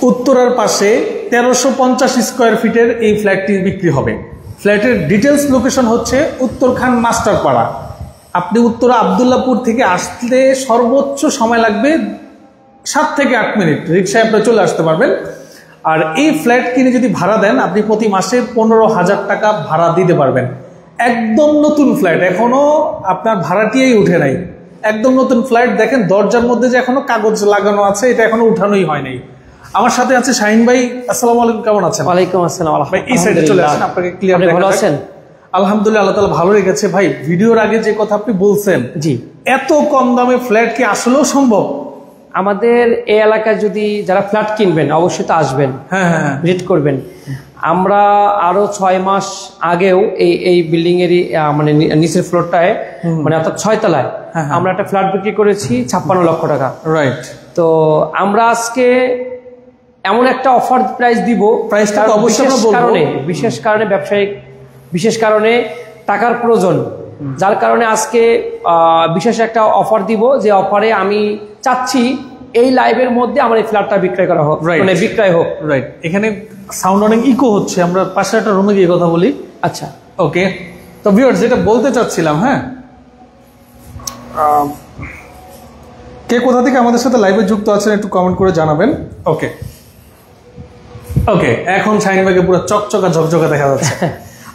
উত্তরার পাশে 1350 স্কোয়ার ফিটের এই ফ্ল্যাটটি বিক্রি হবে। ফ্ল্যাটের ডিটেলস লোকেশন হচ্ছে উত্তরখান মাস্টারপাড়া। আপনি উত্তরা আবদুল্লাপুর থেকে আসতে সর্বোচ্চ সময় লাগবে 7 থেকে 8 মিনিট, রিক্সায় আপনি চলে আসতে পারবেন। আর এই ফ্ল্যাট কিনে যদি ভাড়া দেন আপনি প্রতি মাসে 15,000 টাকা ভাড়া দিতে পারবেন। একদম নতুন ফ্ল্যাট, এখনো আপনার ভাড়াটিয়েই উঠে নাই, একদম নতুন ফ্ল্যাট। দেখেন দরজার মধ্যে যে এখনো কাগজ লাগানো আছে, এটা এখনো উঠানোই হয় নাই। আমার সাথে আছে শাহিন ভাই। আসসালামু আলাইকুম, কেমন আছেন? ওয়ালাইকুম আসসালাম। ভাই এই সাইডে চলে আসেন, আপনাকে ক্লিয়ার দেখা ভালো আছেন? আলহামদুলিল্লাহ, আল্লাহ তাআলা ভালো রেখেছে। ভাই ভিডিওর আগে যে কথা আপনি বলছেন, জি, এত কম দামে ফ্ল্যাট কি আসলেও সম্ভব? আমাদের এই এলাকায় যদি যারা ফ্ল্যাট কিনবেন অবশ্যই তো আসবেন, হ্যাঁ ভিজিট করবেন। আমরা আরো 6 মাস আগেও এই বিল্ডিং এরই মানে নিচের ফ্লোরটায়, মানে অর্থাৎ 6 তলায় আমরা একটা ফ্ল্যাট বিক্রি করেছি 56 লক্ষ টাকা। রাইট। তো আমরা আজকে এমন একটা অফার প্রাইস দিব, প্রাইসটা অবশ্যই বিশেষ কারণে ব্যবসায়িক বিশেষ কারণে টাকার প্রয়োজন, যার কারণে আজকে বিশেষ একটা অফার দিব। যে অফারে আমি চাচ্ছি এই লাইভের মধ্যে আমার এই ফ্ল্যাটটা বিক্রয় করা হোক, মানে বিক্রয় হোক। রাইট। এখানে সাউন্ড অনেক ইকো হচ্ছে, আমরা পাশে একটা রুমে গিয়ে কথা বলি। আচ্ছা, ওকে। তো ভিউয়ার্স, যেটা বলতে চাচ্ছিলাম, হ্যাঁ, কে কোথা থেকে আমাদের সাথে লাইভে যুক্ত আছেন একটু কমেন্ট করে জানাবেন। ওকে ওকে, এখন শাহিন ভাইকে পুরো চকচকা ঝকঝকা দেখা যাচ্ছে।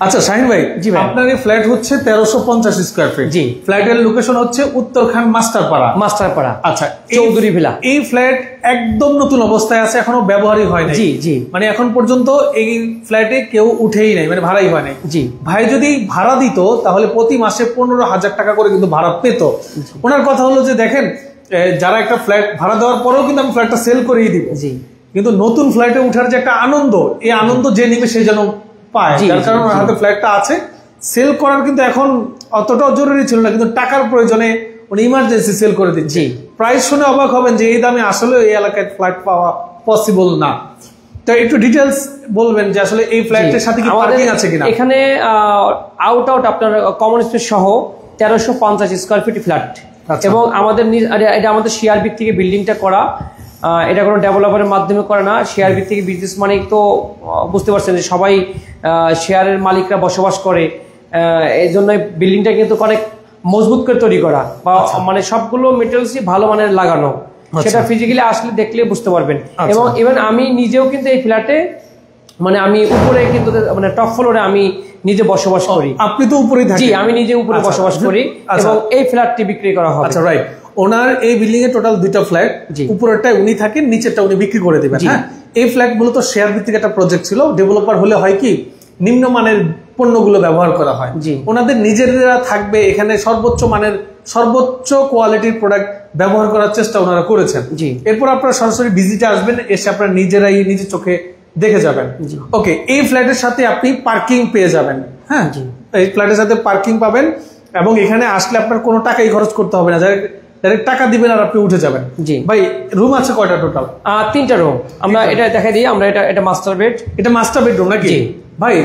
আচ্ছা শাহিন ভাই, জি ভাই, আপনার এই ফ্ল্যাট হচ্ছে 1350 স্কোয়ার ফিট। জি। ফ্ল্যাটের লোকেশন হচ্ছে উত্তরখান মাস্টারপাড়া। আচ্ছা, চৌধুরী ভিলা। এই ফ্ল্যাট একদম নতুন অবস্থায় আছে, এখনো ব্যবহারই হয় নাই। জি জি, মানে এখন পর্যন্ত এই ফ্ল্যাটে কেউ উঠেই নাই, মানে ভাড়াই হয় নাই। জি। ভাই যদি ভাড়া দিত তাহলে প্রতি মাসে 15,000 টাকা করে কিন্তু ভাড়া পেত। ওনার কথা হলো যে দেখেন, যারা একটা ফ্ল্যাট ভাড়া দেওয়ার পরেও কিন্তু আমি ফ্ল্যাটটা সেল করেই দিব। জি। কিন্তু নতুন ফ্ল্যাটে উঠার যে একটা আনন্দ, এই আনন্দ যে নিবে সে যেন পায়, যার কারণে ওনার হাতে ফ্ল্যাটটা আছে। সেল করার কিন্তু এখন অতটাও জরুরি ছিল না, কিন্তু টাকার প্রয়োজনে উনি ইমার্জেন্সি সেল করে দিচ্ছে। প্রাইস শুনে অবাক হবেন যে এই দামে আসলে এই এলাকায় ফ্ল্যাট পাওয়া পসিবল না। তো একটু ডিটেলস বলবেন যে আসলে এই ফ্ল্যাটের সাথে কি পার্কিং আছে কিনা? এখানে আউট আপনার কমন স্পেস সহ 1350 স্কয়ার ফিট ফ্ল্যাট, এবং আমাদের এটা আমাদের শেয়ার ভিত্তিক বিল্ডিংটা করা। এটা কোনো ডেভেলপারের মাধ্যমে করে না, শেয়ার ভিত্তিক বিজনেস। মানে তো বুঝতে পারছেন যে সবাই শেয়ারের মালিকরা বসবাস করে, এই জন্য বিল্ডিংটা কিন্তু অনেক মজবুত করে তৈরি করা, বা মানে সবগুলো মেটেরিয়ালসই ভালো মানের লাগানো। সেটা ফিজিক্যালি আসলে দেখলে বুঝতে পারবেন। এবং ইভেন আমি নিজেও কিন্তু এই ফ্ল্যাটে, মানে আমি উপরে কিন্তু মানে টপ ফ্লোরে আমি নিজে বসবাস করি। আপনি তো উপরেই থাকেন? জি, আমি নিজে উপরে বসবাস করি, এবং এই ফ্ল্যাটটি বিক্রি করা হবে। আচ্ছা, রাইট। ওনার এই বিল্ডিং এ টোটাল 2টা ফ্ল্যাট, উপরেরটায় উনি থাকেন, নিচেরটা উনি বিক্রি করে দিবেন। হ্যাঁ, এই ফ্ল্যাট মূলত শেয়ার ভিত্তিক একটা প্রজেক্ট ছিল। ডেভেলপার হলে হয় কি, নিম্নমানের পণ্যগুলো ব্যবহার করা হয়, ওনাদের নিজেরা থাকবে এখানে, সর্বোচ্চ মানের সর্বোচ্চ কোয়ালিটির প্রোডাক্ট ব্যবহার করার চেষ্টা ওনারা করেছেন। এরপর আপনারা সরাসরি ভিজিটে আসবেন, এসে আপনারা নিজেরাই নিজের চোখে দেখে যাবেন। ওকে, এই ফ্ল্যাটের সাথে আপনি পার্কিং পেয়ে যাবেন। হ্যাঁ, এই ফ্ল্যাটের সাথে পার্কিং পাবেন, এবং এখানে আসলে আপনার কোনো টাকাই খরচ করতে হবে না, ডাইরেক্ট টাকা দিবেন আর আপনি উঠে যাবেন। জি ভাই, রুম আছে কয়টা টোটাল? 3টা রুম। আমরা এটা দেখাই দিই, আমরা এটা মাস্টার বেড। এটা মাস্টার বেডরুম নাকি ভাই?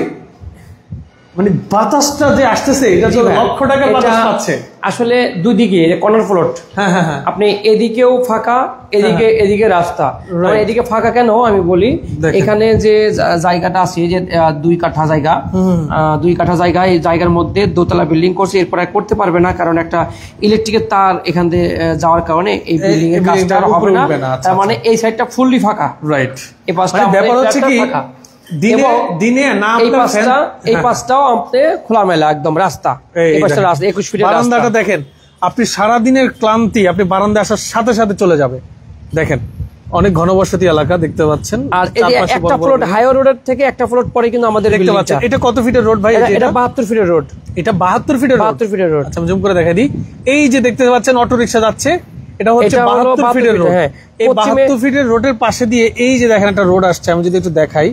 মানে বাতাসটা যে আসতেছে, এটা তো লক্ষ টাকা বাতাস পাচ্ছে আসলে। দুই দিকে কর্নার প্লট, আপনি এদিকেও ফাঁকা, এদিকে রাস্তা। মানে এদিকে ফাঁকা কেন আমি বলি, এখানে যে জায়গাটা আছে, যে 2 কাঠা জায়গা, 2 কাঠা জায়গা, এই জায়গার মধ্যে দোতলা বিল্ডিং করছে। এরপর করতে পারবে না, কারণ একটা ইলেকট্রিকের তার এখান দিয়ে যাওয়ার কারণে এই বিল্ডিং এর কাজটা হবে না। তার মানে এই সাইডটা ফুললি ফাঁকা। রাইট। এই পাশটা ব্যাপার হচ্ছে কি, দিনে না এই পাশটাও আপনি খোলামেলা একদম রাস্তা, এই পাশটা রাস্তা 21 ফিটের বারান্দাটা দেখেন। আপনি সারা দিনের ক্লান্তি আপনি বারান্দায় আসার সাথে সাথে চলে যাবে। দেখেন, অনেক ঘনবসতি এলাকা দেখতে পাচ্ছেন। আর এই একটা ফ্লোর হাইওয়ে রোডের থেকে একটা ফ্লোর পরে কিন্তু আমাদের দেখতে পাচ্ছেন। এটা কত ফিটের রোড ভাই? এটা 72 ফিটের রোড। এটা 72 ফিটের রোড। আচ্ছা, আমি জুম করে দেখাই দিই। এই যে দেখতে পাচ্ছেন অটো রিকশা যাচ্ছে, এটা হচ্ছে 72 ফিটের রোড। এই 72 ফিটের রোডের পাশে দিয়ে এই যে দেখেন একটা রোড আসছে, আমি যদি একটু দেখাই,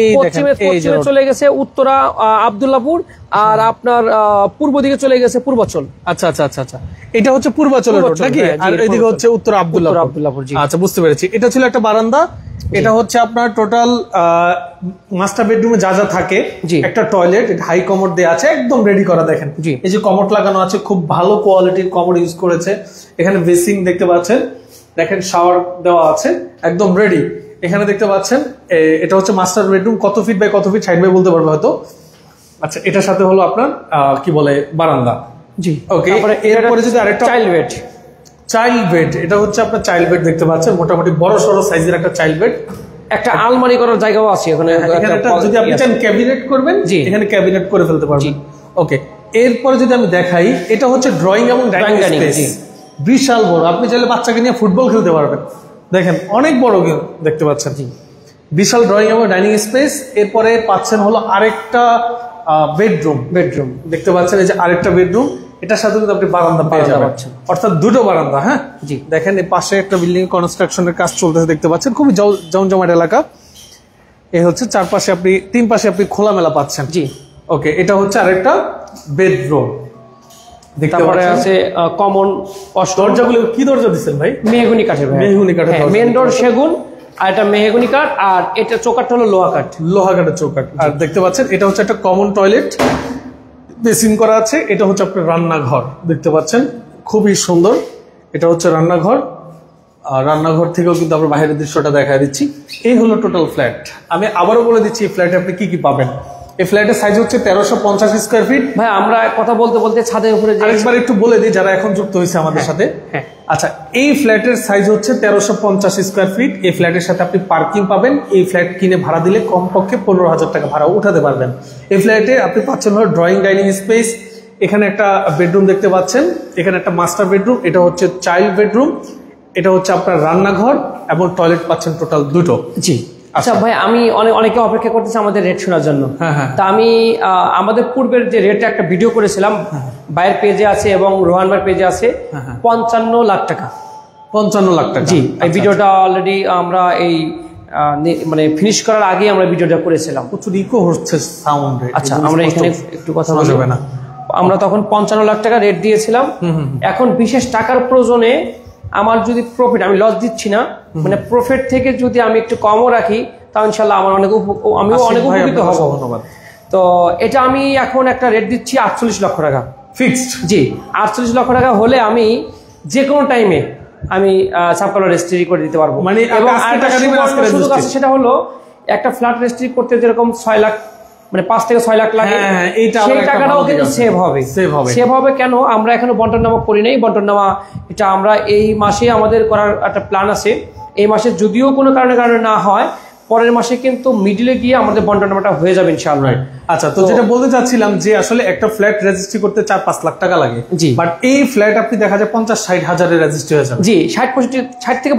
এই দেখেন এই যে চলে গেছে উত্তরা আব্দুল্লাহপুর, আর আপনার পূর্ব দিকে চলে গেছে পূর্বাচল। আচ্ছা আচ্ছা আচ্ছা আচ্ছা, এটা হচ্ছে পূর্বাচলের রোড নাকি? আর এদিকে হচ্ছে উত্তরা আব্দুল্লাহপুর। আচ্ছা, বুঝতে পেরেছি। এটা ছিল একটা বারান্দা। এটা হচ্ছে আপনার টোটাল মাস্টার বেডরুমে যা যা থাকে, একটা টয়লেট, হাই কমোড দেওয়া আছে, একদম রেডি করা। দেখেন এই যে কমোড লাগানো আছে, খুব ভালো কোয়ালিটির কমোড ইউজ করেছে। এখানে বেসিং দেখতে পাচ্ছেন, দেখেন শাওয়ার দেওয়া আছে, একদম রেডি। এখানে দেখতে পাচ্ছেন এটা হচ্ছে মাস্টার বেডরুম। কত ফিট বাই কত ফিট সাইড বাই বলতে পারবে হয়তো। আচ্ছা, এটার সাথে হলো আপনার কি বলে বারান্দা। জি, ওকে। এরপরে যদি আরেকটা চাইল্ড বেড, এটা হচ্ছে আপনার চাইল্ড বেড দেখতে পাচ্ছেন, মোটামুটি বড় সড়ো সাইজের একটা চাইল্ড বেড। একটা আলমারি করার জায়গাও আছে এখানে। যদি আপনি চান ক্যাবিনেট করবেন, এখানে ক্যাবিনেট করে ফেলতে পারবেন। ওকে। এরপরে যদি আমি দেখাই, এটা হচ্ছে ড্রয়িং এবং ডাইনিং স্পেস। বিশাল বড়, আপনি চাইলে বাচ্চাকে নিয়ে ফুটবল খেলতে পারবেন। দেখেন অনেক বড় দেখতে পাচ্ছেন, বিশাল ড্রয়িং এবং ডাইনিং স্পেস। এরপরে পাচ্ছেন হলো আরেকটা বেডরুম দেখতে পাচ্ছেন, এই যে আরেকটা বেডরুম। এটার সাথে কিন্তু আপনি বারান্দা পেয়ে যাবেন, অর্থাৎ দুটো বারান্দা। হ্যাঁ জি, দেখেন এই পাশে একটা বিল্ডিং কনস্ট্রাকশনের কাজ চলতেছে দেখতে পাচ্ছেন, খুবই জমজমাট এলাকা। এই হচ্ছে চারপাশে আপনি তিন পাশে আপনি খোলামেলা পাচ্ছেন। জি, ওকে। এটা হচ্ছে আরেকটা বেডরুম। তারপরে আছে কমন দরজাগুলো কি দরজা দিচ্ছেন ভাই? মেহগনি কাঠের। মেন ডোর সেগুন, আর এটা মেহগনি কাঠ, আর এটা চৌকাঠ হলো লোহা কাঠের চৌকাঠ। আর দেখতে পাচ্ছেন এটা হচ্ছে একটা কমন টয়লেট, বেসিন করা আছে। এটা হচ্ছে আপনার রান্নাঘর দেখতে পাচ্ছেন, খুবই সুন্দর। এটা হচ্ছে রান্নাঘর, আর রান্নাঘর থেকেও কিন্তু আমরা বাইরের দৃশ্যটা দেখা দিচ্ছি। এই হলো টোটাল ফ্ল্যাট। আমি আবারও বলে দিচ্ছি এই ফ্ল্যাটে আপনি কি কি পাবেন। এই ফ্ল্যাটের সাইজ হচ্ছে 1350 স্কয়ার ফিট। ভাই আমরা কথা বলতে বলতে ছাদের উপরে আরেকবার একটু বলে দিই যারা এখন যুক্ত হয়েছে আমাদের সাথে। আচ্ছা, এই ফ্ল্যাটের সাইজ হচ্ছে 1350 স্কয়ার ফিট। এই ফ্ল্যাটের সাথে আপনি পার্কিং পাবেন। এই ফ্ল্যাট কিনে ভাড়া দিলে কমপক্ষে 15,000 টাকা ভাড়া উঠাতে পারবেন। এই ফ্ল্যাটে আপনি পাচ্ছেন হলো ড্রয়িং ডাইনিং স্পেস। এখানে একটা বেডরুম দেখতে পাচ্ছেন, এখানে একটা মাস্টার বেডরুম, এটা হচ্ছে চাইল্ড বেডরুম, এটা হচ্ছে আপনার রান্নাঘর এবং টয়লেট পাচ্ছেন টোটাল দুটো। জি। আচ্ছা ভাই, আমি অনেকে অপেক্ষা করতেছি আমাদের রেট শোনার জন্য। তা আমি আমাদের পূর্বের যে রেটটা একটা ভিডিও করেছিলাম, ভাইয়ের পেজে আছে এবং রোহান ভাইয়ের পেজে আছে, 55 লাখ টাকা। 55 লাখ টাকা। জি, এই ভিডিওটা অলরেডি আমরা এই মানে ফিনিশ করার আগে আমরা ভিডিওটা করেছিলাম। প্রচুর ইকো হচ্ছে সাউন্ড। আচ্ছা, আমরা এখানে একটু কথা বলবো না। আমরা তখন 55 লাখ টাকা রেট দিয়েছিলাম। এখন বিশেষ টাকার প্রয়োজনে আমার যদি প্রফিট, আমি লস দিচ্ছি না, মানে প্রফিট থেকে যদি আমি একটু কমও রাখি, তাহলে ইনশাল্লাহ আমার আমিও অনেক উপকৃত হব। ধন্যবাদ। তো এটা আমি এখন একটা রেট দিচ্ছি 48 লক্ষ টাকা ফিক্সড। জি, 48 লক্ষ টাকা হলে আমি যে কোনো টাইমে আমি সাবকলার রেজিস্ট্রি করে দিতে পারবো। মানে এবং সুযোগ আছে, সেটা হলো একটা ফ্ল্যাট রেজিস্ট্রি করতে যেরকম 6 লাখ, মানে 5 থেকে 6 লাখ লাগে, সেই টাকাটাও কিন্তু সেভ হবে। কেন? আমরা এখনো বন্টননামা করি নাই। বন্টননামা এটা আমরা এই মাসে আমাদের করার একটা প্ল্যান আছে। এই মাসে যদিও কোনো কারণে না হয়, পরের মাসে কিন্তু মিডলে গিয়ে আমাদের বন্টননামাটা হয়ে যাবে ইনশাআল্লাহ। আচ্ছা, তো যেটা বলতে চাচ্ছিলাম যে আসলে একটা ফ্ল্যাট রেজিস্ট্রি করতে 4-5 লাখ টাকা লাগে। জি, বাট এই ফ্ল্যাট আপনি দেখা যায় 50-60 হাজারের রেজিস্ট্রি হয়ে যাবে। জি, 60 থেকে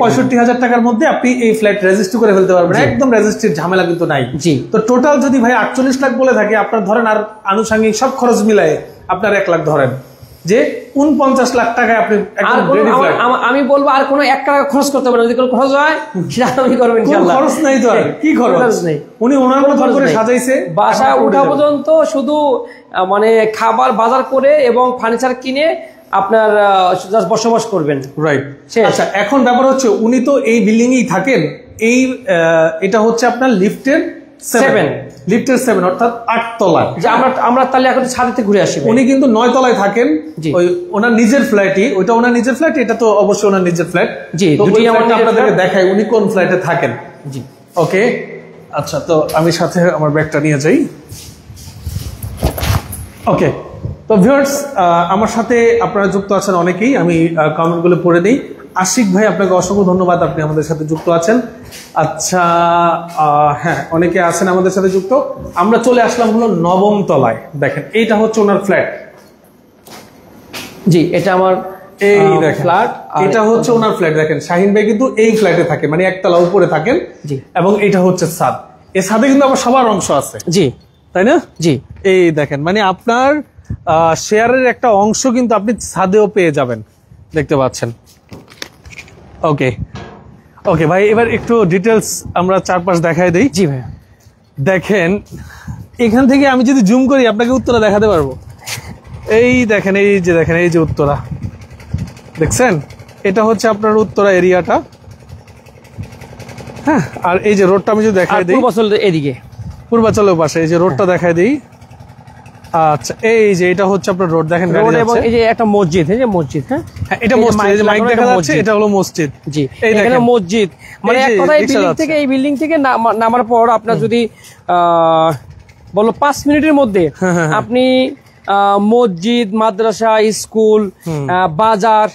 65 হাজার টাকার মধ্যে আপনি এই ফ্ল্যাট রেজিস্ট্রি করে ফেলতে পারবেন। একদম রেজিস্ট্রির ঝামেলা কিন্তু নাই। জি, তো টোটাল যদি ভাই 48 লাখ বলে থাকে, আপনার ধরেন আর আনুষঙ্গিক সব খরচ মিলায়ে আপনার 1 লাখ ধরেন, যে 49 লাখ টাকায় আপনি আমি বলবো আর কোনো 1 টাকা খরচ করতে পারেন। যদি কোনো খরচ হয় সেটা আমি করবো ইনশাআল্লাহ। খরচ নাই তো, আর কি খরচ নেই। উনি ওনার মতো করে সাজাইছে, বাসা ওঠা পর্যন্ত শুধু মানে খাবার বাজার করে এবং ফার্নিচার কিনে আপনার জাস্ট বসবাস করবেন। রাইট। আচ্ছা, এখন ব্যাপার হচ্ছে উনি তো এই বিল্ডিং এই থাকেন। এই এটা হচ্ছে আপনার লিফটের 7 অর্থাৎ 8 তলা। আমরা তাহলে এখন ছাদে থেকে ঘুরে আসি। উনি কিন্তু 9 তলায় থাকেন, ওই ওনার নিজের ফ্ল্যাটই। ওইটা ওনার নিজের ফ্ল্যাট, এটা তো অবশ্যই ওনার নিজের ফ্ল্যাট। জি, দুটি আপনাদেরকে দেখাই উনি কোন ফ্ল্যাটে থাকেন। জি, ওকে। আচ্ছা, তো আমি সাথে আমার ব্যাগটা নিয়ে যাই। ওকে, তো ভিউয়ার্স, আমার সাথে আপনারা যুক্ত আছেন অনেকেই, আমি কমেন্টগুলো পড়ে দিই। আশিক ভাই, আপনাকে অসংখ্য ধন্যবাদ, আপনি আমাদের সাথে যুক্ত আছেন। আচ্ছা, হ্যাঁ, অনেকে আছেন আমাদের সাথে যুক্ত। আমরা চলে আসলাম হলো 9ম তলায়। দেখেন, এইটা হচ্ছে ওনার ফ্ল্যাট। জি, এটা আমার এই দেখেন ফ্ল্যাট, এটা হচ্ছে ওনার ফ্ল্যাট। দেখেন, শাহিন ভাই কিন্তু এই ফ্ল্যাটে থাকে, মানে 1 তলা উপরে থাকেন। জি, এবং এটা হচ্ছে ছাদ। এই ছাদে কিন্তু আবার সবার অংশ আছে। জি, তাই না? জি, এই দেখেন, মানে আপনার শেয়ারের একটা অংশ কিন্তু আপনি ছাদেও পেয়ে যাবেন, দেখতে পাচ্ছেন। ওকে ওকে ভাই, এবার একটু ডিটেলস আমরা চারপাশ দেখাই দিই। জি ভাই, দেখেন এখান থেকে আমি যদি জুম করি আপনাকে উত্তরা দেখাতে পারবো। এই দেখেন, এই যে দেখেন, এই যে উত্তরা দেখছেন, এটা হচ্ছে আপনার উত্তরা এরিয়াটা। হ্যাঁ, আর এই যে রোডটা আমি যদি দেখাই দিই, এদিকে পূর্বাচলের পাশে এই যে রোডটা দেখাই দিই, আচ্ছা, এই যে এটা হচ্ছে আপনার রোড, দেখেন রোড, এবং এই যে একটা মসজিদ, এই যে মসজিদ, হ্যাঁ এটা মসজিদ, এই যে মাইক দেখা যাচ্ছে, এটা হলো মসজিদ। জি, এখানে মসজিদ, মানে এক কথায় এই বিল্ডিং থেকে নামার পর আপনার যদি বলো 5 মিনিটের মধ্যে আপনি মসজিদ, মাদ্রাসা, স্কুল, বাজার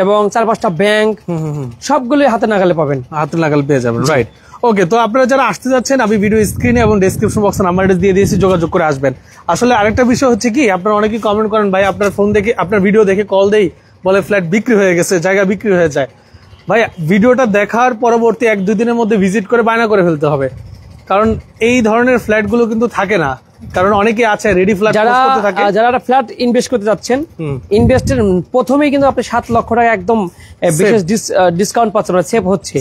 এবং 4-5টা ব্যাংক সবগুলো হাতে নাগালে পাবেন, হাতে নাগাল পেয়ে যাবেন। রাইট, ওকে। তো আপনারা যারা আসতে যাচ্ছেন, আমি ভিডিও স্ক্রিনে এবং ডেসক্রিপশন বক্সে নাম্বার দিয়ে দিয়েছি, যোগাযোগ করে আসবেন। আসলে আরেকটা বিষয় হচ্ছে কি, আপনারা অনেকেই কমেন্ট করেন, ভাই আপনার ফোন দেখে, আপনার ভিডিও দেখে কল দেই, বলে ফ্ল্যাট বিক্রি হয়ে গেছে, জায়গা বিক্রি হয়ে যায়। ভাই ভিডিওটা দেখার পরবর্তী 1-2 দিনের মধ্যে ভিজিট করে বায়না করে ফেলতে হবে, কারণ এই ধরনের ফ্ল্যাটগুলো কিন্তু থাকে না, কারণ অনেকে আছে রেডি ফ্ল্যাট করতে থাকে। যারা ফ্ল্যাট ইনভেস্ট করতে যাচ্ছেন, ইনভেস্টের প্রথমেই কিন্তু আপনি 7 লক্ষ টাকা একদম বিশেষ ডিসকাউন্ট পাচ্ছেন, সেভ হচ্ছে।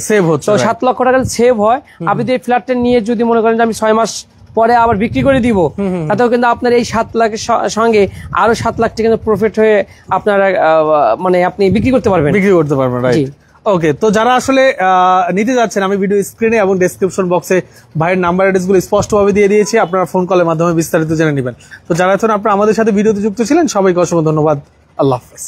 তো 7 লক্ষ টাকা সেভ হয়। আপনি এই ফ্ল্যাটটা নিয়ে যদি মনে করেন যে আমি 6 মাস পরে আবার বিক্রি করে দিব, তাতেও কিন্তু আপনার এই 7 লাখের সঙ্গে আরো 7 লাখ টাকা কিন্তু প্রফিট হয়ে আপনার মানে আপনি বিক্রি করতে পারবেন, রাইট। ওকে, তো যারা আসলে নিতে যাচ্ছেন, আমি ভিডিও স্ক্রিনে এবং ডেসক্রিপশন বক্সে ভাইয়ের নাম্বার অ্যাড্রেস গুলো স্পষ্টভাবে দিয়ে দিয়েছি, আপনারা ফোন কলের মাধ্যমে বিস্তারিত জেনে নেবেন। তো যারা এখন আপনারা আমাদের সাথে ভিডিওতে যুক্ত ছিলেন, সবাইকে অসংখ্য ধন্যবাদ। আল্লাহ হাফেজ।